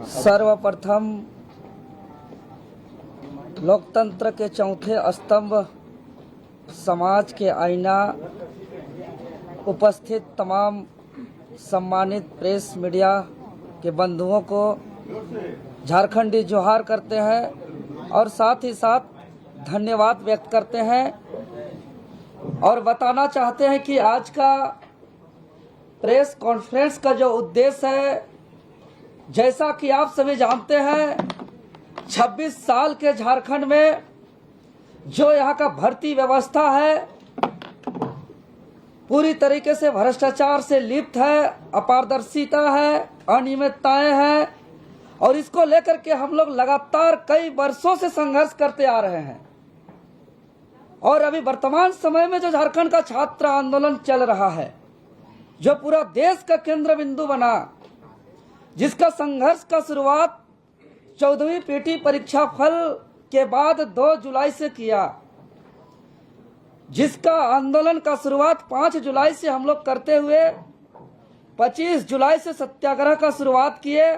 सर्वप्रथम लोकतंत्र के चौथे स्तंभ समाज के आईना उपस्थित तमाम सम्मानित प्रेस मीडिया के बंधुओं को झारखंडी जोहार करते हैं और साथ ही साथ धन्यवाद व्यक्त करते हैं और बताना चाहते हैं कि आज का प्रेस कॉन्फ्रेंस का जो उद्देश्य है, जैसा कि आप सभी जानते हैं, 26 साल के झारखंड में जो यहाँ का भर्ती व्यवस्था है पूरी तरीके से भ्रष्टाचार से लिप्त है, अपारदर्शिता है, अनियमितताएं हैं और इसको लेकर के हम लोग लगातार कई वर्षों से संघर्ष करते आ रहे हैं। और अभी वर्तमान समय में जो झारखंड का छात्र आंदोलन चल रहा है, जो पूरा देश का केंद्र बिंदु बना, जिसका संघर्ष का शुरुआत 14वीं पीटी परीक्षा फल के बाद 2 जुलाई से किया, जिसका आंदोलन का शुरुआत 5 जुलाई से हम लोग करते हुए 25 जुलाई से सत्याग्रह का शुरुआत किए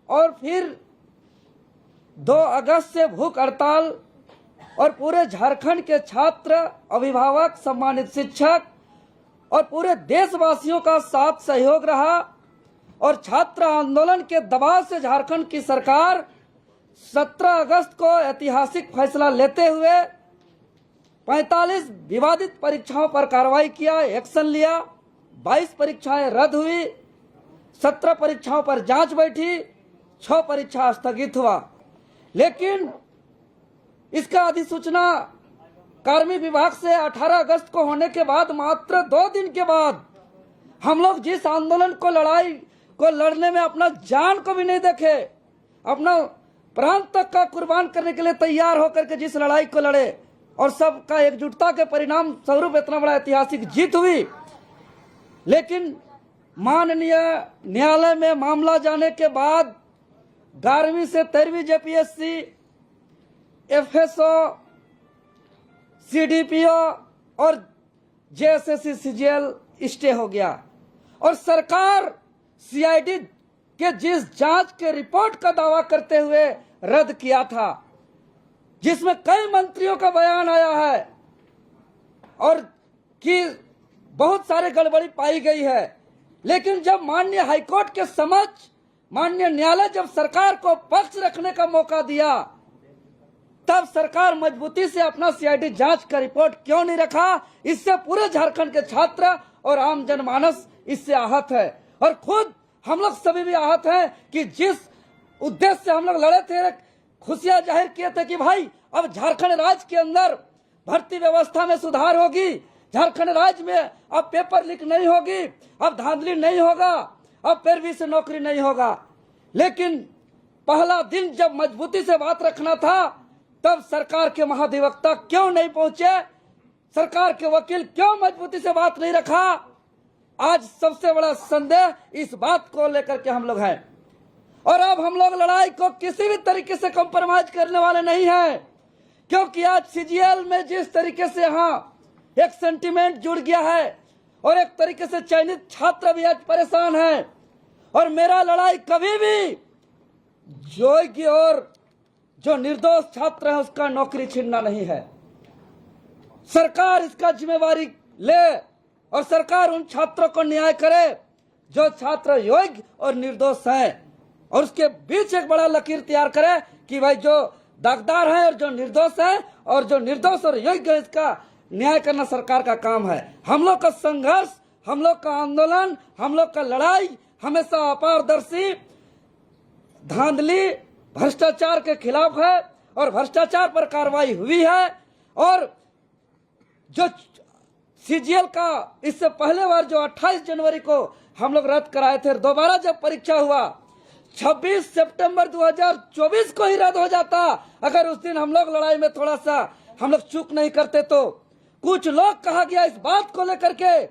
और फिर 2 अगस्त से भूख हड़ताल और पूरे झारखंड के छात्र, अभिभावक, सम्मानित शिक्षक और पूरे देशवासियों का साथ सहयोग रहा और छात्र आंदोलन के दबाव से झारखंड की सरकार 17 अगस्त को ऐतिहासिक फैसला लेते हुए 45 विवादित परीक्षाओं पर कार्रवाई किया, एक्शन लिया। 22 परीक्षाएं रद्द हुई, 17 परीक्षाओं पर जांच बैठी, 6 परीक्षा स्थगित हुआ। लेकिन इसका अधिसूचना कार्मिक विभाग से 18 अगस्त को होने के बाद मात्र 2 दिन के बाद हम लोग जिस आंदोलन को लड़ने में अपना जान को भी नहीं देखे, अपना प्राण तक का कुर्बान करने के लिए तैयार होकर के जिस लड़ाई को लड़े और सबका एकजुटता के परिणाम स्वरूप इतना बड़ा ऐतिहासिक जीत हुई, लेकिन माननीय न्यायालय में मामला जाने के बाद 11वीं से 13वीं जेपीएससी, एफएसओ, सीडीपीओ और जेएसएससी सीजीएल स्टे हो गया और सरकार सीआईडी के जिस जांच के रिपोर्ट का दावा करते हुए रद्द किया था, जिसमें कई मंत्रियों का बयान आया है और कि बहुत सारे गड़बड़ी पाई गई है, लेकिन जब माननीय हाईकोर्ट के समक्ष माननीय न्यायालय जब सरकार को पक्ष रखने का मौका दिया, तब सरकार मजबूती से अपना सीआईडी जांच का रिपोर्ट क्यों नहीं रखा? इससे पूरे झारखंड के छात्र और आम जनमानस इससे आहत है और खुद हम लोग सभी भी आहत हैं कि जिस उद्देश्य से हम लोग लड़े थे, खुशियां जाहिर किए थे कि भाई अब झारखंड राज्य के अंदर भर्ती व्यवस्था में सुधार होगी, झारखंड राज्य में अब पेपर लीक नहीं होगी, अब धांधली नहीं होगा, अब पैरवी से नौकरी नहीं होगा। लेकिन पहला दिन जब मजबूती से बात रखना था, तब सरकार के महाधिवक्ता क्यों नहीं पहुंचे, सरकार के वकील क्यों मजबूती से बात नहीं रखा? आज सबसे बड़ा संदेह इस बात को लेकर के हम लोग हैं और अब हम लोग लड़ाई को किसी भी तरीके से कॉम्प्रोमाइज करने वाले नहीं हैं, क्योंकि आज सीजीएल में जिस तरीके से यहाँ एक सेंटिमेंट जुड़ गया है और एक तरीके से चयनित छात्र भी आज परेशान है और मेरा लड़ाई कभी भी योग्य और जो निर्दोष छात्र है उसका नौकरी छीनना नहीं है। सरकार इसका जिम्मेवारी ले और सरकार उन छात्रों को न्याय करे जो छात्र योग्य और निर्दोष हैं और उसके बीच एक बड़ा लकीर तैयार करे कि भाई जो दागदार है और जो निर्दोष है और जो निर्दोष और योग्य है, इसका न्याय करना सरकार का काम है। हम लोग का संघर्ष, हम लोग का आंदोलन, हम लोग का लड़ाई हमेशा अपारदर्शी, धांधली, भ्रष्टाचार के खिलाफ है और भ्रष्टाचार पर कार्रवाई हुई है। और जो सीजीएल का इससे पहले बार जो 28 जनवरी को हम लोग रद्द कराए थे, दोबारा जब परीक्षा हुआ 26 सितंबर 2024 को ही रद्द हो जाता अगर उस दिन हम लोग लड़ाई में थोड़ा सा हम लोग चूक नहीं करते तो। कुछ लोग कहा गया इस बात को लेकर के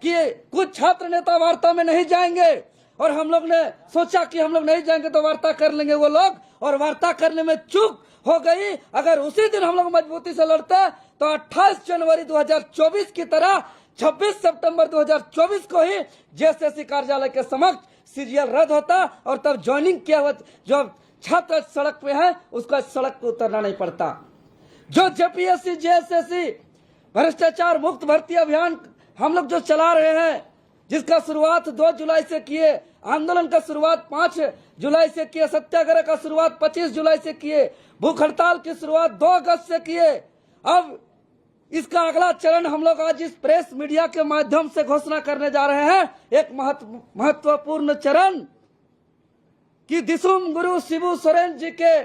कि कुछ छात्र नेता वार्ता में नहीं जाएंगे और हम लोग ने सोचा कि हम लोग नहीं जाएंगे तो वार्ता कर लेंगे वो लोग, और वार्ता करने में चूक हो गई। अगर उसी दिन हम लोग मजबूती से लड़ते तो 28 जनवरी 2024 की तरह 26 सितंबर 2024 को ही जेएसएससी कार्यालय के समक्ष सीजीएल रद्द होता और तब ज्वाइनिंग किया हुआ जो छात्र सड़क पे है उसको सड़क पे उतरना नहीं पड़ता। जो जेपीएससी जेएसएससी भ्रष्टाचार मुक्त भर्ती अभियान हम लोग जो चला रहे हैं, जिसका शुरुआत 2 जुलाई से किए, आंदोलन का शुरुआत 5 जुलाई से किए, सत्याग्रह का शुरुआत 25 जुलाई से किए, भूख हड़ताल की शुरुआत 2 अगस्त से किए। अब इसका अगला चरण हम लोग आज इस प्रेस मीडिया के माध्यम से घोषणा करने जा रहे हैं। एक महत्वपूर्ण चरण कि दिसुम गुरु शिबू सोरेन जी के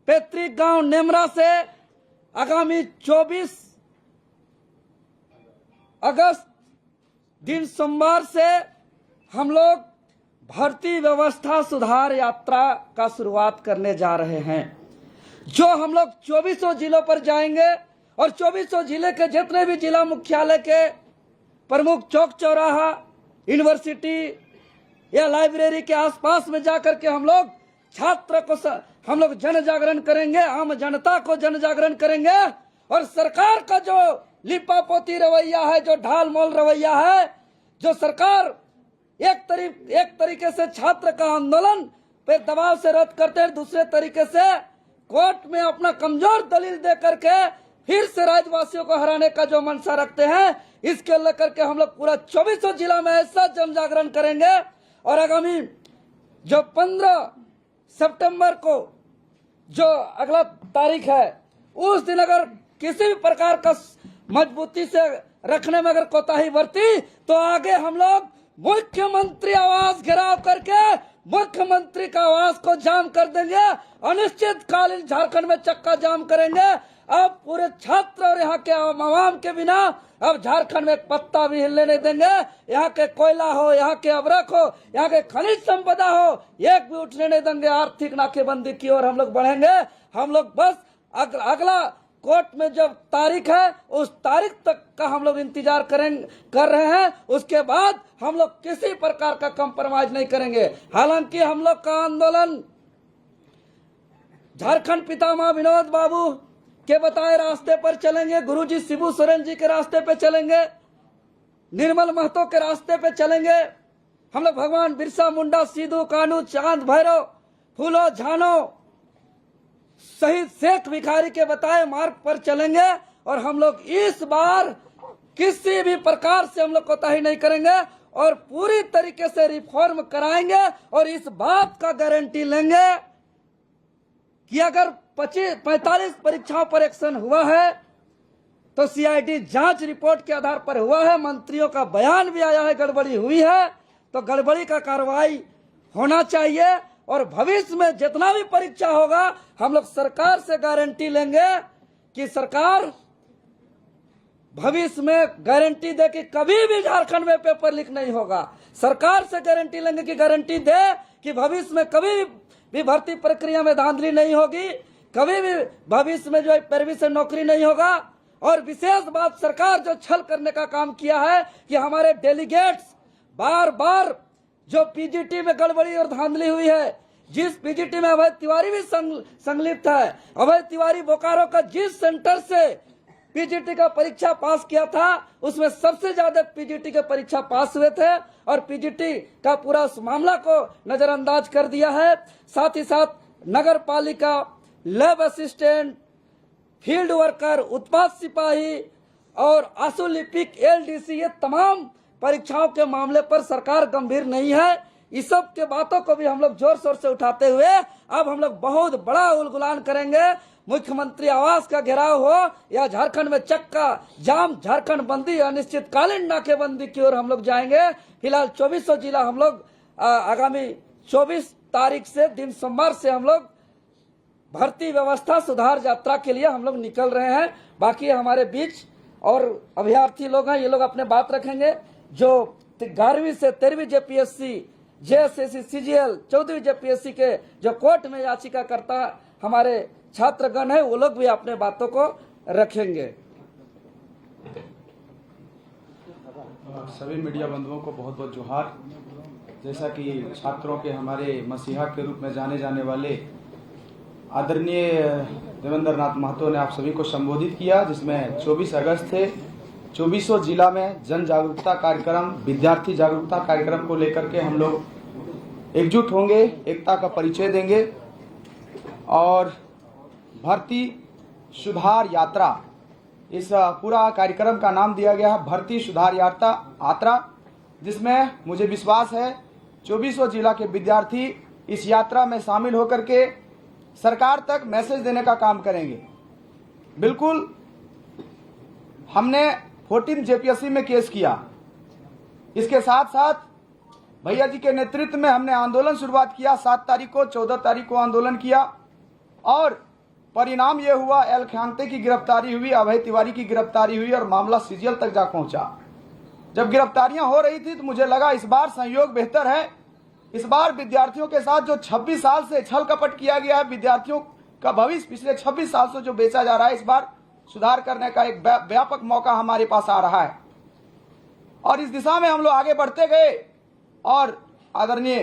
पैतृक गांव नेमरा से आगामी 24 अगस्त दिन सोमवार से हम लोग भर्ती व्यवस्था सुधार यात्रा का शुरुआत करने जा रहे हैं, जो हम लोग 2400 जिलों पर जाएंगे और 2400 जिले के जितने भी जिला मुख्यालय के प्रमुख चौक चौराहा, यूनिवर्सिटी या लाइब्रेरी के आसपास में जाकर के हम लोग छात्र को हम लोग जन जागरण करेंगे, आम जनता को जन जागरण करेंगे। और सरकार का जो लिपापोती रवैया है, जो ढाल मोल रवैया है, जो सरकार एक तरीके से छात्र का आंदोलन पे दबाव से रद्द करते हैं, दूसरे तरीके से कोर्ट में अपना कमजोर दलील दे करके फिर से राज्यवासियों को हराने का जो मंशा रखते हैं, इसके लेकर के हम लोग पूरा 2400 जिला में ऐसा जन जागरण करेंगे। और आगामी जो 15 सितंबर को जो अगला तारीख है, उस दिन अगर किसी भी प्रकार का मजबूती से रखने में अगर कोताही बरती तो आगे हम लोग मुख्यमंत्री आवास घेराव करके मुख्यमंत्री का आवास को जाम कर देंगे, अनिश्चितकालीन झारखंड में चक्का जाम करेंगे। अब पूरे छात्र और यहाँ के आवाम के बिना अब झारखंड में एक पत्ता भी हिलने नहीं देंगे। यहाँ के कोयला हो, यहाँ के अवरक हो, यहाँ के खनिज संपदा हो, एक भी उठने नहीं देंगे। आर्थिक नाकेबंदी की ओर हम लोग बढ़ेंगे। हम लोग बस अगला कोर्ट में जब तारीख है उस तारीख तक का हम लोग इंतजार कर रहे हैं। उसके बाद हम लोग किसी प्रकार का कंप्रोमाइज नहीं करेंगे। हालांकि हम लोग का आंदोलन झारखंड पितामह विनोद बाबू के बताए रास्ते पर चलेंगे, गुरुजी शिबू सोरेन जी के रास्ते पे चलेंगे, निर्मल महतो के रास्ते पे चलेंगे। हम लोग भगवान बिरसा मुंडा, सिद्धू कानू, चांद भैरव, फूलो झानो, शहीद शेख भिखारी के बताए मार्ग पर चलेंगे। और हम लोग इस बार किसी भी प्रकार से हम लोग कोताही नहीं करेंगे और पूरी तरीके से रिफॉर्म कराएंगे। और इस बात का गारंटी लेंगे कि अगर 45 परीक्षाओं पर एक्शन हुआ है तो सीआईडी जांच रिपोर्ट के आधार पर हुआ है, मंत्रियों का बयान भी आया है, गड़बड़ी हुई है तो गड़बड़ी का कार्रवाई होना चाहिए। और भविष्य में जितना भी परीक्षा होगा हम लोग सरकार से गारंटी लेंगे कि सरकार भविष्य में गारंटी दे कि कभी भी झारखंड में पेपर लीक नहीं होगा। सरकार से गारंटी लेंगे कि गारंटी दे कि भविष्य में कभी भी भर्ती प्रक्रिया में धांधली नहीं होगी, कभी भी भविष्य में जो है पैरवी से नौकरी नहीं होगा। और विशेष बात, सरकार जो छल करने का काम किया है कि हमारे डेलीगेट्स बार बार जो पीजीटी में गड़बड़ी और धांधली हुई है, जिस पीजीटी में अभय तिवारी भी संलिप्त है, अभय तिवारी बोकारो का जिस सेंटर से पीजीटी का परीक्षा पास किया था उसमें सबसे ज्यादा पीजीटी के परीक्षा पास हुए थे और पीजीटी का पूरा उस मामला को नजरअंदाज कर दिया है। साथ ही साथ नगर पालिका, लैब असिस्टेंट, फील्ड वर्कर, उत्पाद सिपाही और आशु लिपिक, एलडीसी, ये तमाम परीक्षाओं के मामले पर सरकार गंभीर नहीं है। इस सब के बातों को भी हम लोग जोर शोर से उठाते हुए अब हम लोग बहुत बड़ा उलगुलान करेंगे। मुख्यमंत्री आवास का घेराव हो या झारखंड में चक्का जाम, झारखंड बंदी, अनिश्चितकालीन नाकेबंदी की ओर हम लोग जाएंगे। फिलहाल 2400 जिला हम लोग आगामी 24 तारीख से दिन सोमवार से हम लोग भर्ती व्यवस्था सुधार यात्रा के लिए हम लोग निकल रहे हैं। बाकी हमारे बीच और अभ्यर्थी लोग हैं, ये लोग अपने बात रखेंगे। जो 11वीं से 13वीं जेपीएससी, जेएसएससी, सीजीएल, 14वीं जेपीएससी के जो कोर्ट में याचिका करता हमारे छात्रगण है, वो लोग भी अपने बातों को रखेंगे। सभी मीडिया बंधुओं को बहुत बहुत जोहार। जैसा कि छात्रों के हमारे मसीहा के रूप में जाने जाने वाले आदरणीय देवेंद्र नाथ महतो ने आप सभी को संबोधित किया, जिसमें 24 अगस्त से 2400 जिला में जन जागरूकता कार्यक्रम, विद्यार्थी जागरूकता कार्यक्रम को लेकर के हम लोग एकजुट होंगे, एकता का परिचय देंगे और भर्ती सुधार यात्रा, इस पूरा कार्यक्रम का नाम दिया गया है भर्ती सुधार यात्रा, जिसमें मुझे विश्वास है 2400 जिला के विद्यार्थी इस यात्रा में शामिल होकर के सरकार तक मैसेज देने का काम करेंगे। बिल्कुल, हमने 14 जेपीएससी में केस किया, इसके साथ साथ भैया जी के नेतृत्व में हमने आंदोलन शुरुआत किया। 7 तारीख को, 14 तारीख को आंदोलन किया और परिणाम यह हुआ, एल खांगते की गिरफ्तारी हुई, अभय तिवारी की गिरफ्तारी हुई और मामला सीजीएल तक जा पहुंचा। जब गिरफ्तारियां हो रही थी तो मुझे लगा इस बार संयोग बेहतर है। इस बार विद्यार्थियों के साथ जो 26 साल से छल कपट किया गया है, विद्यार्थियों का भविष्य पिछले 26 साल से जो बेचा जा रहा है, इस बार सुधार करने का एक व्यापक मौका हमारे पास आ रहा है और इस दिशा में हम लोग आगे बढ़ते गए और आदरणीय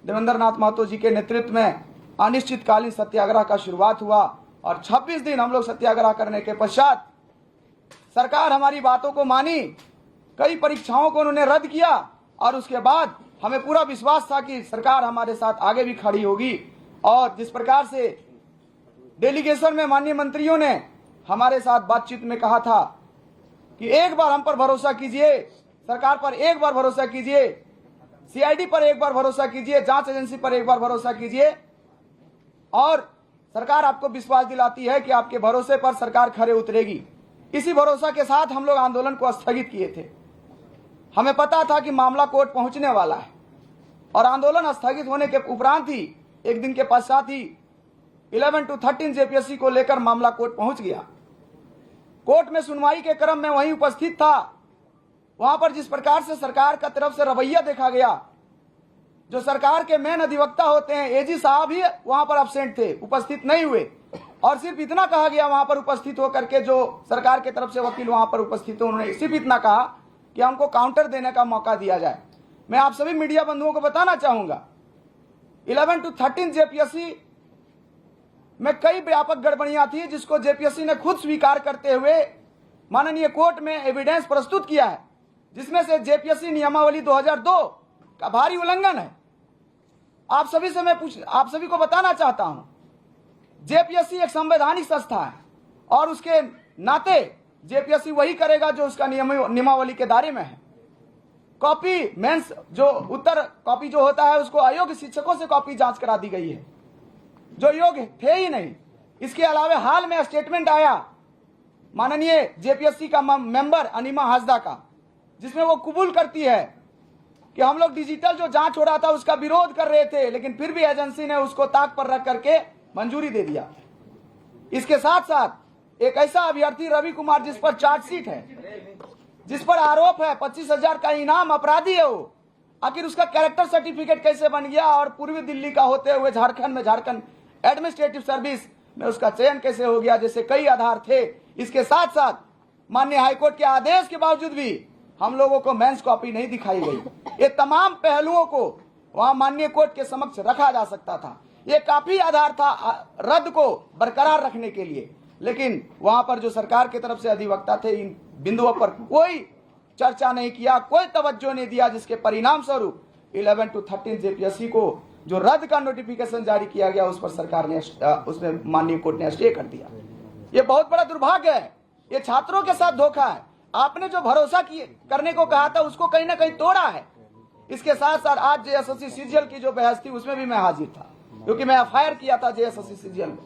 देवेंद्र नाथ महतो जी के नेतृत्व में अनिश्चितकालीन सत्याग्रह का शुरुआत हुआ और 26 दिन हम लोग सत्याग्रह करने के पश्चात सरकार हमारी बातों को मानी, कई परीक्षाओं को उन्होंने रद्द किया और उसके बाद हमें पूरा विश्वास था कि सरकार हमारे साथ आगे भी खड़ी होगी। और जिस प्रकार से डेलीगेशन में माननीय मंत्रियों ने हमारे साथ बातचीत में कहा था कि एक बार हम पर भरोसा कीजिए, सरकार पर एक बार भरोसा कीजिए, सीआईडी पर एक बार भरोसा कीजिए, जांच एजेंसी पर एक बार भरोसा कीजिए और सरकार आपको विश्वास दिलाती है कि आपके भरोसे पर सरकार खरे उतरेगी। इसी भरोसा के साथ हम लोग आंदोलन को स्थगित किए थे। हमें पता था कि मामला कोर्ट पहुंचने वाला है और आंदोलन स्थगित होने के उपरांत ही एक दिन के पश्चात ही 11 to 13 जेपीएससी को लेकर मामला कोर्ट पहुंच गया। कोर्ट में सुनवाई के क्रम में वहीं उपस्थित था। वहां पर जिस प्रकार से सरकार का तरफ से रवैया देखा गया, जो सरकार के मेन अधिवक्ता होते हैं एजी साहब ही वहां पर अब्सेंट थे, उपस्थित नहीं हुए और सिर्फ इतना कहा गया वहां पर उपस्थित होकर के, जो सरकार के तरफ से वकील वहां पर उपस्थित थे, उन्होंने सिर्फ इतना कहा कि हमको काउंटर देने का मौका दिया जाए। मैं आप सभी मीडिया बंधुओं को बताना चाहूंगा 11 to 13 जेपीएससी में कई व्यापक गड़बड़ियां थी, जिसको जेपीएससी ने खुद स्वीकार करते हुए माननीय कोर्ट में एविडेंस प्रस्तुत किया है, जिसमें से जेपीएससी नियमावली 2002 का भारी उल्लंघन है। आप सभी को बताना चाहता हूं, जेपीएससी एक संवैधानिक संस्था है और उसके नाते जेपीएससी वही करेगा जो उसका नियमावली के दायरे में है। कॉपी मेंस जो उत्तर कॉपी जो होता है उसको अयोग्य शिक्षकों से कॉपी जांच करा दी गई है, जो योग्य थे ही नहीं। इसके अलावा हाल में स्टेटमेंट आया माननीय जेपीएससी का मेंबर अनिमा हासदा का, जिसमें वो कबूल करती है कि हम लोग डिजिटल जो जांच हो रहा था उसका विरोध कर रहे थे, लेकिन फिर भी एजेंसी ने उसको ताक पर रख करके मंजूरी दे दिया। इसके साथ साथ एक ऐसा अभ्यर्थी रवि कुमार जिस पर चार्जशीट है, जिस पर आरोप है 25,000 का इनाम, अपराधी है वो, आखिर उसका कैरेक्टर सर्टिफिकेट कैसे बन गया और पूर्वी दिल्ली का होते हुए झारखंड एडमिनिस्ट्रेटिव सर्विस में उसका चयन कैसे हो गया, जैसे कई आधार थे। इसके साथ साथ माननीय हाईकोर्ट के आदेश के बावजूद भी हम लोगों को मेंस कॉपी नहीं दिखाई गई। ये तमाम पहलुओं को वहां माननीय कोर्ट के समक्ष रखा जा सकता था। ये काफी आधार था रद्द को बरकरार रखने के लिए, लेकिन वहां पर जो सरकार की तरफ से अधिवक्ता थे इन बिंदुओं पर कोई चर्चा नहीं किया, कोई तवज्जो नहीं दिया, जिसके परिणाम स्वरूप 11 to 13 जेपीएससी को जो रद्द का नोटिफिकेशन जारी किया गया उस पर सरकार ने उसमें माननीय कोर्ट ने स्टे कर दिया। ये बहुत बड़ा दुर्भाग्य है, ये छात्रों के साथ धोखा है। आपने जो भरोसा करने को कहा था उसको कहीं ना कहीं तोड़ा है। इसके साथ साथ आज जेएसएससी सीजीएल की जो बहस थी उसमें भी मैं हाजिर था, क्योंकि मैं एफआईआर किया था जेएसएससी सीजीएल में।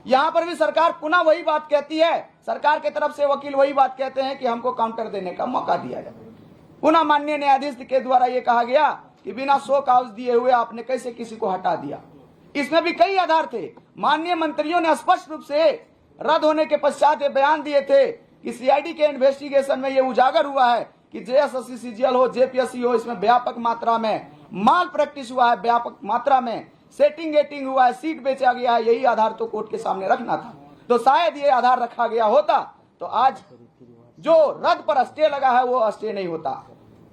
यहां पर भी सरकार पुनः वही बात कहती है, सरकार के तरफ से वकील वही बात कहते हैं कि हमको काउंटर देने का मौका दिया जाए। पुनः माननीय न्यायाधीश के द्वारा यह कहा गया कि बिना शो काउज दिए हुए आपने कैसे किसी को हटा दिया। इसमें भी कई आधार थे। माननीय मंत्रियों ने स्पष्ट रूप से रद्द होने के पश्चात ये बयान दिए थे कि सीआईडी के इन्वेस्टिगेशन में ये उजागर हुआ है कि जेएसएससी सीजीएल हो, जेपीएससी हो, इसमें व्यापक मात्रा में माल प्रैक्टिस हुआ है, व्यापक मात्रा में सेटिंग गेटिंग हुआ है, सीट बेचा गया है। यही आधार तो कोर्ट के सामने रखना था। तो शायद ये आधार रखा गया होता तो आज जो रद्द पर स्टे लगा है वो स्टे नहीं होता।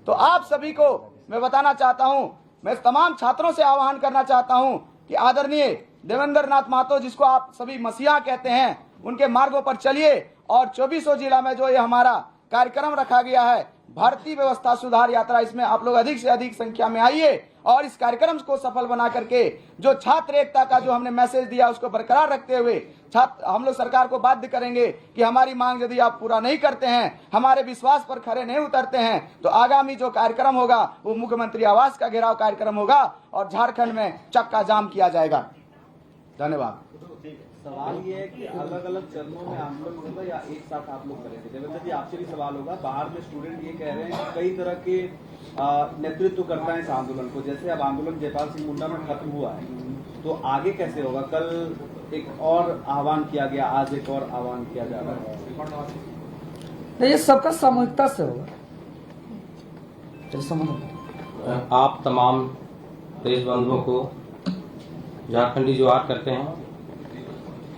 तो आप सभी को मैं बताना चाहता हूं, मैं तमाम छात्रों से आह्वान करना चाहता हूं कि आदरणीय देवेंद्र नाथ महतो, जिसको आप सभी मसीहा कहते हैं, उनके मार्गों पर चलिए और 2400 जिला में जो ये हमारा कार्यक्रम रखा गया है भर्ती व्यवस्था सुधार यात्रा, इसमें आप लोग अधिक से अधिक संख्या में आइए और इस कार्यक्रम को सफल बना करके जो छात्र एकता का जो हमने मैसेज दिया उसको बरकरार रखते हुए हम लोग सरकार को बाध्य करेंगे कि हमारी मांग यदि आप पूरा नहीं करते हैं, हमारे विश्वास पर खरे नहीं उतरते हैं, तो आगामी जो कार्यक्रम होगा वो मुख्यमंत्री आवास का घेराव कार्यक्रम होगा और झारखंड में चक्का जाम किया जाएगा। धन्यवाद। सवाल ये है कि अलग अलग चरणों में आंदोलन होगा या एक साथ आप लोग करेंगे? देवेंद्र जी, आपसे भी सवाल होगा। बाहर में स्टूडेंट ये कह रहे हैं कि कई तरह के नेतृत्व करता है इस आंदोलन को। जैसे अब आंदोलन जयपाल सिंह मुंडा में खत्म हुआ है, तो आगे कैसे होगा? कल एक और आह्वान किया गया, आज एक और आह्वान किया जा रहा है। नहीं, ये सबका सामूहिकता से होगा। आप तमाम देश बंधुओं को झारखंडी जोहार करते हैं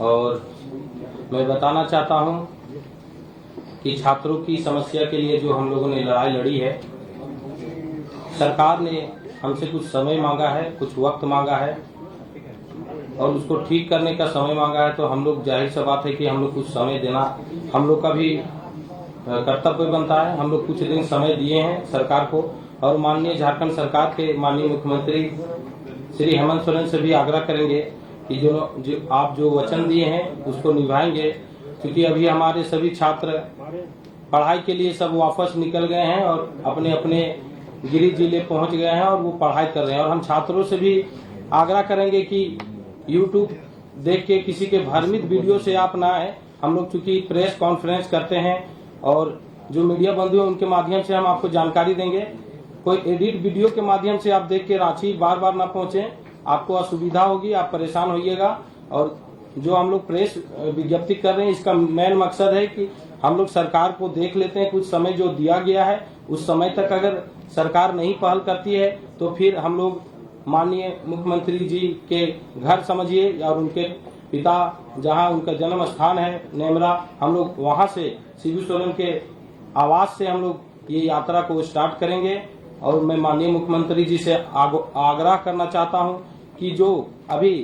और मैं बताना चाहता हूं कि छात्रों की समस्या के लिए जो हम लोगों ने लड़ाई लड़ी है, सरकार ने हमसे कुछ समय मांगा है, कुछ वक्त मांगा है और उसको ठीक करने का समय मांगा है। तो हम लोग, जाहिर सा बात है कि हम लोग कुछ समय देना हम लोग का भी कर्तव्य बनता है। हम लोग कुछ दिन समय दिए हैं सरकार को और माननीय झारखंड सरकार के माननीय मुख्यमंत्री श्री हेमंत सोरेन से भी आग्रह करेंगे कि जो आप जो वचन दिए हैं उसको निभाएंगे, क्योंकि अभी हमारे सभी छात्र पढ़ाई के लिए सब वापस निकल गए हैं और अपने अपने गृह जिले पहुंच गए हैं और वो पढ़ाई कर रहे हैं। और हम छात्रों से भी आग्रह करेंगे कि YouTube देख के किसी के भ्रमित वीडियो से आप ना आए। हम लोग चूंकि प्रेस कॉन्फ्रेंस करते हैं और जो मीडिया बंधु हैं उनके माध्यम से हम आपको जानकारी देंगे। कोई एडिट वीडियो के माध्यम से आप देख के रांची बार बार ना पहुंचे, आपको असुविधा होगी, आप परेशान होइएगा। और जो हम लोग प्रेस विज्ञप्ति कर रहे हैं, इसका मेन मकसद है कि हम लोग सरकार को देख लेते हैं। कुछ समय जो दिया गया है उस समय तक अगर सरकार नहीं पहल करती है तो फिर हम लोग माननीय मुख्यमंत्री जी के घर समझिए और उनके पिता जहां उनका जन्म स्थान है नेमरा, हम लोग वहां से शिबू सोरेन के आवास से हम लोग ये यात्रा को स्टार्ट करेंगे। और मैं माननीय मुख्यमंत्री जी से आग्रह करना चाहता हूं कि जो अभी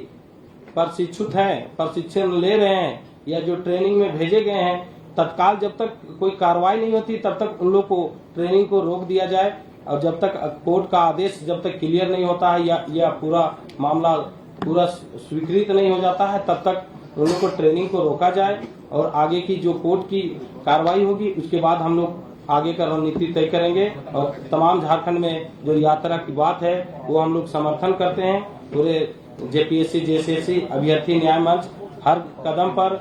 प्रशिक्षित हैं, प्रशिक्षण ले रहे हैं या जो ट्रेनिंग में भेजे गए हैं, तत्काल जब तक कोई कार्रवाई नहीं होती तब तक उन लोग को ट्रेनिंग को रोक दिया जाए और जब तक कोर्ट का आदेश जब तक क्लियर नहीं होता है या पूरा मामला पूरा स्वीकृत नहीं हो जाता है तब तक उन लोग को ट्रेनिंग को रोका जाए और आगे की जो कोर्ट की कार्रवाई होगी उसके बाद हम लोग आगे का रणनीति तय करेंगे। और तमाम झारखंड में जो यात्रा की बात है वो हम लोग समर्थन करते हैं। पूरे जेपीएससी जेएसएससी अभ्यर्थी न्याय मंच हर कदम पर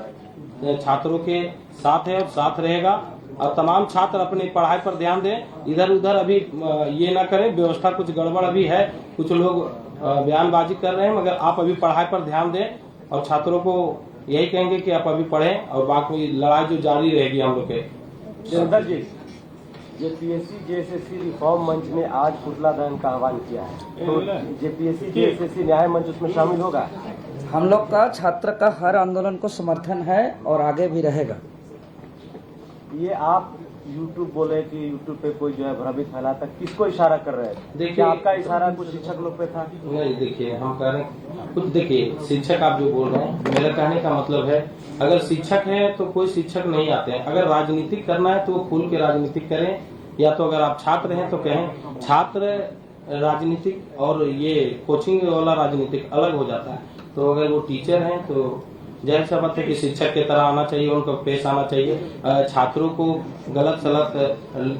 छात्रों के साथ है और साथ रहेगा। और तमाम छात्र अपनी पढ़ाई पर ध्यान दें, इधर उधर अभी ये ना करें। व्यवस्था कुछ गड़बड़ अभी है, कुछ लोग बयानबाजी कर रहे हैं, मगर आप अभी पढ़ाई पर ध्यान दें और छात्रों को यही कहेंगे कि आप अभी पढ़ें और बाकी लड़ाई जो जारी रहेगी हम लोग के। देवेंद्र जी, जेपीएससी जेएसएससी रिफॉर्म मंच ने आज पुतला दहन का आह्वान किया है, तो जेपीएससी जेएसएससी न्याय मंच उसमें शामिल होगा? हम लोग का छात्र का हर आंदोलन को समर्थन है और आगे भी रहेगा। ये आप यूट्यूब बोले कि यूट्यूब पे कोई जो है भ्रमित फैलाता, किसको इशारा कर रहे थे? देखिए, आपका इशारा कुछ शिक्षक लोग पे था? नहीं, देखिए हम कह रहे हैं कुछ, देखिए शिक्षक आप जो बोल रहे हैं, मेरा कहने का मतलब है अगर शिक्षक है तो कोई शिक्षक नहीं आते हैं। अगर राजनीतिक करना है तो वो खुल के राजनीतिक करें, या तो अगर आप छात्र हैं तो कहें। छात्र राजनीतिक और ये कोचिंग वाला राजनीतिक अलग हो जाता है। तो अगर वो टीचर हैं तो जाहिर सा बात है कि शिक्षक की तरह आना चाहिए, उनको पेश आना चाहिए। छात्रों को गलत सलत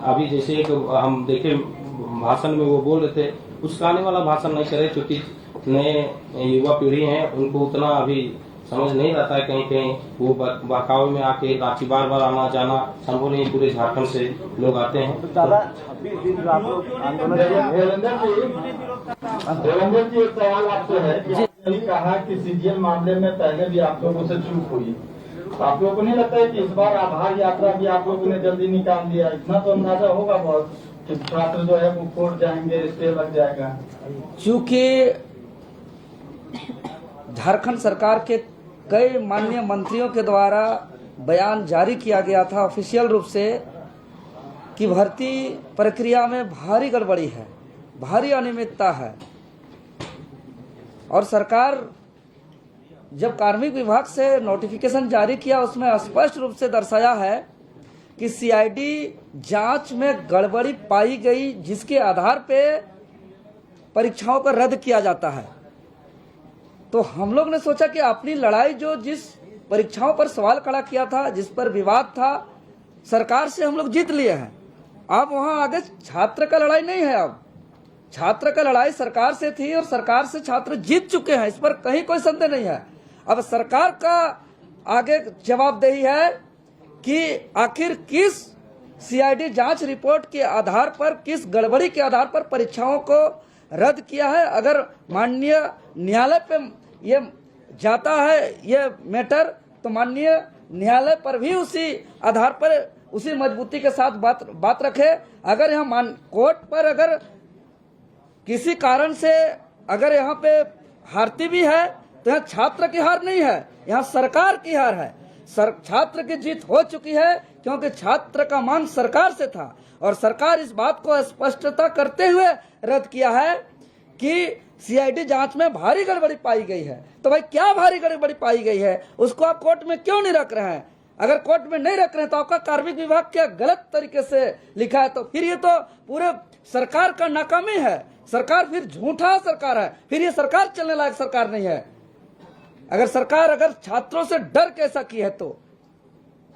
अभी जैसे हम देखे भाषण में वो बोल रहे थे, उस्काने वाला भाषण नहीं करे, क्योंकि नए युवा पीढ़ी है उनको उतना अभी समझ नहीं रहता है। कहीं कहीं वो बहकावे में आके रांची बार बार आना जाना संभव नहीं, पूरे झारखंड से लोग आते हैं। तो दादा, 26 दिन जो आप लोग आंदोलन, देवेंद्र जी एक सवाल आपसे है कि आपने कहा कि सीजीएल मामले में पहले भी आप लोगों से चूक हुई, तो आप लोगों को नहीं लगता है कि इस बार आभार यात्रा भी आप लोगों ने जल्दी निकाल दिया? इतना तो अंदाजा होगा बहुत कि छात्र जो है वो कोर्ट जाएंगे, स्टे लग जाएगा। क्योंकि झारखंड सरकार के कई माननीय मंत्रियों के द्वारा बयान जारी किया गया था ऑफिशियल रूप से कि भर्ती प्रक्रिया में भारी गड़बड़ी है, भारी अनियमितता है। और सरकार जब कार्मिक विभाग से नोटिफिकेशन जारी किया उसमें स्पष्ट रूप से दर्शाया है कि सीआईडी जांच में गड़बड़ी पाई गई, जिसके आधार पे परीक्षाओं को रद्द किया जाता है। तो हम लोग ने सोचा कि अपनी लड़ाई जो जिस परीक्षाओं पर सवाल खड़ा किया था, जिस पर विवाद था, सरकार से हम लोग जीत लिए हैं। अब वहां आगे छात्र का लड़ाई नहीं है। अब छात्र का लड़ाई सरकार से थी और सरकार से छात्र जीत चुके हैं, इस पर कहीं कोई संदेह नहीं है। अब सरकार का आगे जवाबदेही है कि आखिर किस सीआईडी जांच रिपोर्ट के आधार पर, किस गड़बड़ी के आधार पर परीक्षाओं को रद्द किया है। अगर माननीय न्यायालय पे ये जाता है ये मैटर, तो माननीय न्यायालय पर भी उसी आधार पर उसी मजबूती के साथ बात रखे। अगर यहाँ कोर्ट पर अगर किसी कारण से अगर यहाँ पे हारती भी है, तो यहाँ छात्र की हार नहीं है, यहाँ सरकार की हार है। छात्र की जीत हो चुकी है, क्योंकि छात्र का मांग सरकार से था और सरकार इस बात को स्पष्टता करते हुए रद्द किया है कि सीआईडी जांच में भारी गड़बड़ी पाई गई है। तो भाई क्या भारी गड़बड़ी पाई गई है, उसको आप कोर्ट में क्यों नहीं रख रहे हैं? अगर कोर्ट में नहीं रख रहे हैं तो आपका कार्मिक विभाग क्या गलत तरीके से लिखा है, तो फिर ये तो पूरे सरकार का नाकामी है। सरकार फिर झूठा सरकार है, फिर ये सरकार चलने लायक सरकार नहीं है। अगर सरकार अगर छात्रों से डर कैसा की है तो।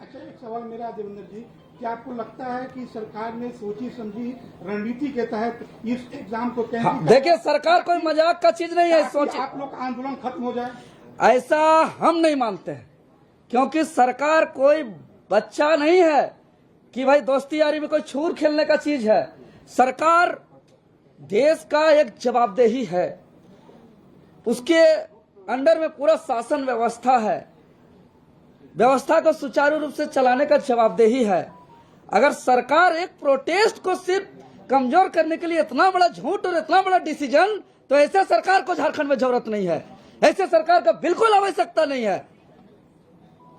अच्छा, एक सवाल मेरा देवेंद्र जी, क्या आपको लगता है कि सरकार ने सोची समझी रणनीति के तहत इस एग्जाम को कैंसिल देखिए, सरकार कोई मजाक का चीज नहीं है। सोचिए, आप लोग का आंदोलन खत्म हो जाए, ऐसा हम नहीं मानते हैं, क्योंकि सरकार कोई बच्चा नहीं है कि भाई दोस्ती यारी में कोई छूर खेलने का चीज है। सरकार देश का एक जवाबदेही है, उसके अंडर में पूरा शासन व्यवस्था है, व्यवस्था को सुचारू रूप से चलाने का जवाबदेही है। अगर सरकार एक प्रोटेस्ट को सिर्फ कमजोर करने के लिए इतना बड़ा झूठ और इतना बड़ा डिसीजन, तो ऐसे सरकार को झारखंड में जरूरत नहीं है, ऐसे सरकार का बिल्कुल आवश्यकता नहीं है।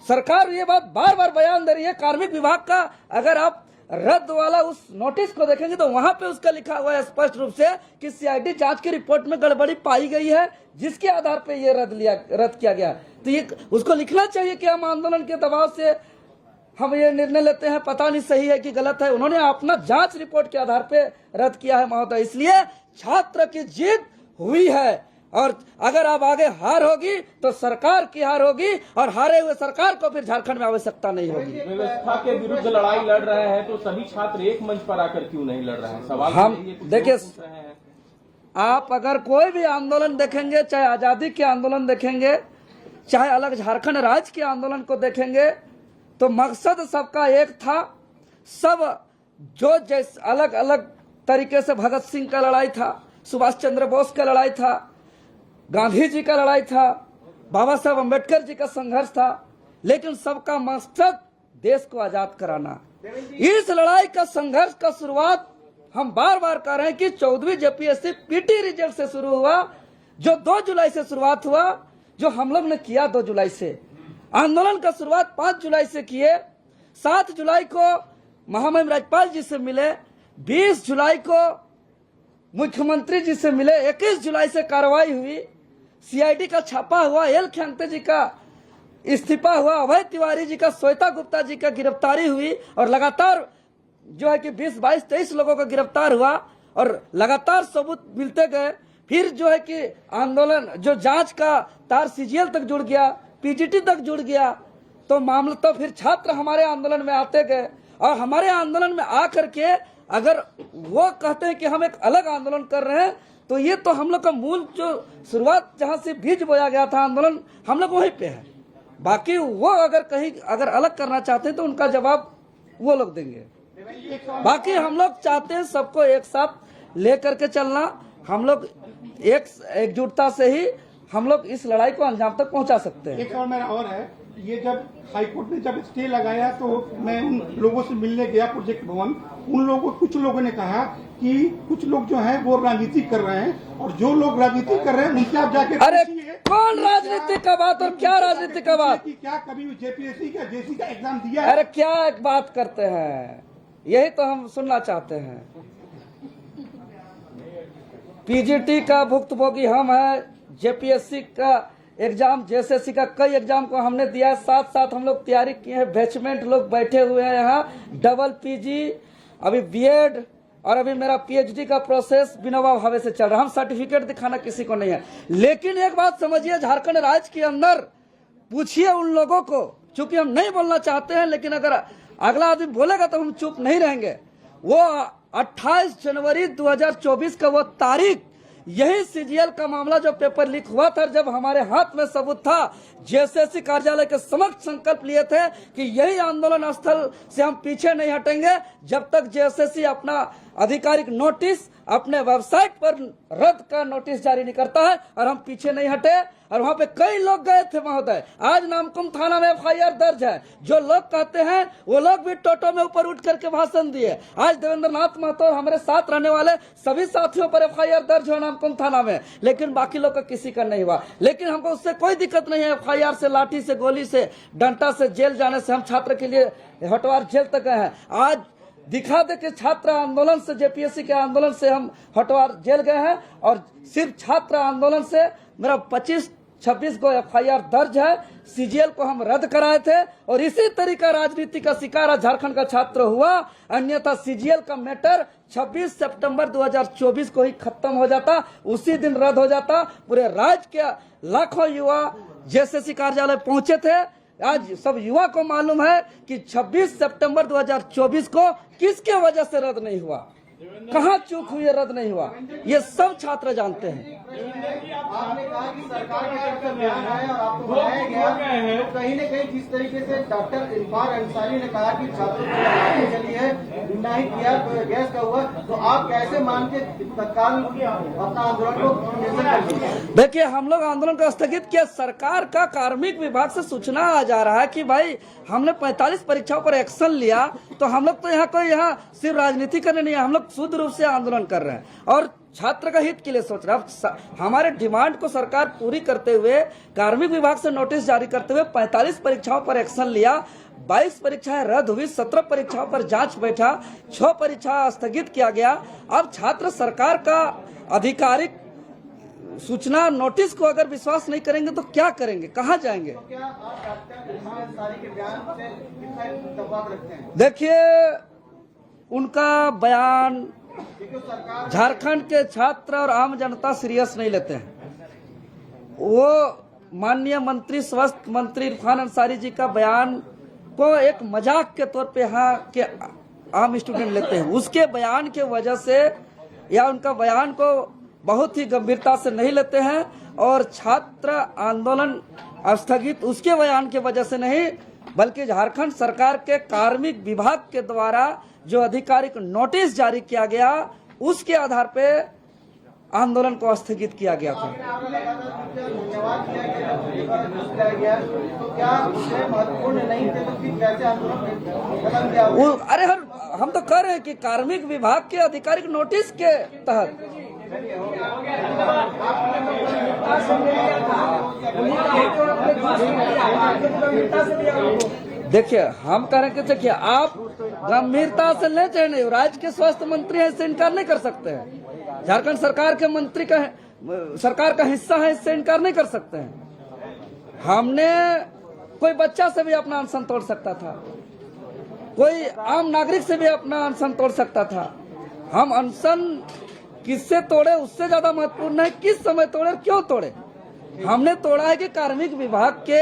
सरकार ये बात बार बार बयान दे रही है। कार्मिक विभाग का अगर आप रद्द वाला उस नोटिस को देखेंगे तो वहां पे उसका लिखा हुआ है स्पष्ट रूप से कि सीआईडी जांच की रिपोर्ट में गड़बड़ी पाई गई है, जिसके आधार पे ये रद्द किया गया। तो ये उसको लिखना चाहिए कि हम आंदोलन के दबाव से हम ये निर्णय लेते हैं, पता नहीं सही है कि गलत है। उन्होंने अपना जांच रिपोर्ट के आधार पे रद्द किया है महोदय। इसलिए छात्र की जीत हुई है, और अगर अब आगे हार होगी तो सरकार की हार होगी, और हारे हुए सरकार को फिर झारखंड में आवश्यकता नहीं होगी। व्यवस्था के विरुद्ध लड़ाई लड़ रहे हैं तो सभी छात्र एक मंच पर आकर क्यों नहीं लड़ रहे हैं? सवाल हम कुछ देखिए, लोग पूछ रहे हैं। आप अगर कोई भी आंदोलन देखेंगे, चाहे आजादी के आंदोलन देखेंगे, चाहे अलग झारखंड राज्य के आंदोलन को देखेंगे, तो मकसद सबका एक था। सब जो जैसे अलग अलग तरीके से भगत सिंह का लड़ाई था, सुभाष चंद्र बोस का लड़ाई था, गांधी जी का लड़ाई था, बाबा साहब अम्बेडकर जी का संघर्ष था, लेकिन सबका मकसद देश को आजाद कराना। इस लड़ाई का संघर्ष का शुरुआत हम बार बार कर रहे हैं कि 14वीं जेपीएससी पीटी रिजल्ट से शुरू हुआ, जो 2 जुलाई से शुरुआत हुआ, जो हम लोग ने किया 2 जुलाई से। आंदोलन का शुरुआत 5 जुलाई से किए, 7 जुलाई को महामहिम राज्यपाल जी से मिले, 20 जुलाई को मुख्यमंत्री जी से मिले, 21 जुलाई से कार्रवाई हुई, सीआईडी का छापा हुआ, एल ख्यांग्ते जी का इस्तीफा हुआ, अभय तिवारी जी का, श्वेता गुप्ता जी का गिरफ्तारी हुई, और लगातार जो है कि 20, 22, 23 लोगों का गिरफ्तार हुआ, और लगातार सबूत मिलते गए। फिर जो है कि आंदोलन जो जांच का तार सीजीएल तक जुड़ गया, पीजीटी तक जुड़ गया, तो मामला तो फिर छात्र हमारे आंदोलन में आते गए, और हमारे आंदोलन में आकर के अगर वो कहते हैं कि हम एक अलग आंदोलन कर रहे हैं, तो ये तो हम लोग का मूल जो शुरुआत जहां से बीज बोया गया था आंदोलन, हम लोग वहीं पे है। बाकी वो अगर कहीं अगर अलग करना चाहते हैं तो उनका जवाब वो लोग देंगे। बाकी हम लोग चाहते हैं सबको एक साथ लेकर के चलना। हम लोग एकजुटता से ही हम लोग इस लड़ाई को अंजाम तक पहुंचा सकते हैं। एक सवाल मेरा और है, ये जब हाईकोर्ट ने जब स्टे लगाया तो मैं उन लोगों से मिलने गया प्रोजेक्ट भवन, कुछ लोगों ने कहा कि कुछ लोग जो हैं वो राजनीति कर रहे हैं, और जो लोग राजनीति कर रहे हैं उनसे आप जाके अरे पूछिए कौन राजनीति का बात और क्या राजनीति का बात, कि क्या कभी जेपीएससी का जेसी का एग्जाम दिया है? अरे क्या एक बात करते हैं, यही तो हम सुनना चाहते हैं। पीजीटी का भुक्तभोगी हम है, जेपीएससी का एग्जाम जेएसएससी का कई एग्जाम को हमने दिया है, साथ साथ हम लोग तैयारी किए हैं। बैचमेंट लोग बैठे हुए हैं यहाँ, डबल पीजी, अभी बीएड और अभी मेरा पीएचडी का प्रोसेस विनोबा भावे से चल रहा है। हम सर्टिफिकेट दिखाना किसी को नहीं है। लेकिन एक बात समझिए, झारखंड राज्य के अंदर पूछिए उन लोगों को, चूंकि हम नहीं बोलना चाहते हैं, लेकिन अगर अगला आदमी बोलेगा तो हम चुप नहीं रहेंगे। वो 28 जनवरी 2024 का वो तारीख, यही सीजीएल का मामला जो पेपर लीक हुआ था, जब हमारे हाथ में सबूत था, जेएसएससी कार्यालय के समक्ष संकल्प लिए थे कि यही आंदोलन स्थल से हम पीछे नहीं हटेंगे जब तक जेएसएससी अपना आधिकारिक नोटिस अपने वेबसाइट पर रद्द का नोटिस जारी नहीं करता है, और हम पीछे नहीं हटे। और वहां पे कई लोग गए थे महोदय। आज नामकुम थाना में एफआईआर दर्ज है। जो लोग कहते हैं वो लोग भी टोटो में ऊपर उठ करके भाषण दिए। आज देवेंद्र नाथ महतो और हमारे साथ रहने वाले सभी साथियों पर एफआईआर दर्ज हुआ नामकुम थाना में, लेकिन बाकी लोग का किसी का नहीं हुआ। लेकिन हमको उससे कोई दिक्कत नहीं है। एफआईआर से, लाठी से, गोली से, डंटा से जेल जाने से हम छात्र के लिए हटवार जेल तक गए हैं। आज दिखा दे कि छात्र आंदोलन से, जेपीएससी के आंदोलन से हम हटवार जेल गए हैं, और सिर्फ छात्र आंदोलन से मेरा 25-26 को एफआईआर दर्ज है। सीजीएल को हम रद्द कराए थे, और इसी तरीका राजनीति का शिकार झारखंड का छात्र हुआ। अन्यथा सीजीएल का मैटर 26 सितंबर 2024 को ही खत्म हो जाता, उसी दिन रद्द हो जाता। पूरे राज्य के लाखों युवा जेएसएससी कार्यालय पहुंचे थे। आज सब युवा को मालूम है कि 26 सितंबर 2024 को किसके वजह से रद्द नहीं हुआ, कहाँ चूक हुई, रद्द नहीं हुआ, ये सब छात्र जानते हैं। आपने कहा कि सरकार की तरफ से बयान आया और आपको बताया गया, तो कहीं न कहीं जिस तरीके से डॉक्टर इरफान अंसारी ने कहा कि छात्रों की लड़ाई चली है, नहीं किया तो गैस का हुआ, तो आप कैसे मान के तत्काल अपना आंदोलन को? देखिए, हम लोग आंदोलन को स्थगित किया। सरकार का कार्मिक विभाग से सूचना आ जा रहा है कि भाई हमने 45 परीक्षाओं पर एक्शन लिया, तो हम लोग तो यहाँ सिर्फ राजनीति करने नहीं है, हम लोग शुद्ध रूप से आंदोलन कर रहे हैं और छात्र का हित के लिए सोच रहे हैं। हमारे डिमांड को सरकार पूरी करते हुए, कार्मिक विभाग से नोटिस जारी करते हुए 45 परीक्षाओं पर एक्शन लिया। 22 परीक्षाएं रद्द हुई, 17 परीक्षाओं पर जांच बैठा, 6 परीक्षा स्थगित किया गया। अब छात्र सरकार का आधिकारिक सूचना नोटिस को अगर विश्वास नहीं करेंगे तो क्या करेंगे, कहाँ जाएंगे? देखिए, उनका बयान झारखंड के छात्र और आम जनता सीरियस नहीं लेते हैं। वो माननीय मंत्री, स्वास्थ्य मंत्री इरफान अंसारी जी का बयान को एक मजाक के तौर पे यहाँ के आम स्टूडेंट लेते हैं। उसके बयान के वजह से, या उनका बयान को बहुत ही गंभीरता से नहीं लेते हैं, और छात्र आंदोलन स्थगित उसके बयान के वजह से नहीं, बल्कि झारखंड सरकार के कार्मिक विभाग के द्वारा जो आधिकारिक नोटिस जारी किया गया, उसके आधार पे आंदोलन को स्थगित किया गया था। अरे हम तो कह रहे हैं कि कार्मिक विभाग के आधिकारिक नोटिस के तहत देखिए, हम कह रहे हैं कि देखिए, आप गंभीरता से ले चाहे नहीं, राज्य के स्वास्थ्य मंत्री हैं, इससे इनकार नहीं कर सकते हैं। झारखंड सरकार के मंत्री का, सरकार का हिस्सा है, इससे इनकार नहीं कर सकते हैं। हमने, कोई बच्चा से भी अपना अनशन तोड़ सकता था, कोई आम नागरिक से भी अपना अनशन तोड़ सकता था। हम अनशन किससे तोड़े उससे ज्यादा महत्वपूर्ण है किस समय तोड़े और क्यों तोड़े। हमने तोड़ा है कि कार्मिक विभाग के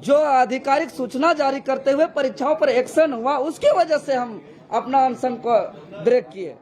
जो आधिकारिक सूचना जारी करते हुए परीक्षाओं पर एक्शन हुआ, उसकी वजह से हम अपना अनशन को ब्रेक किए।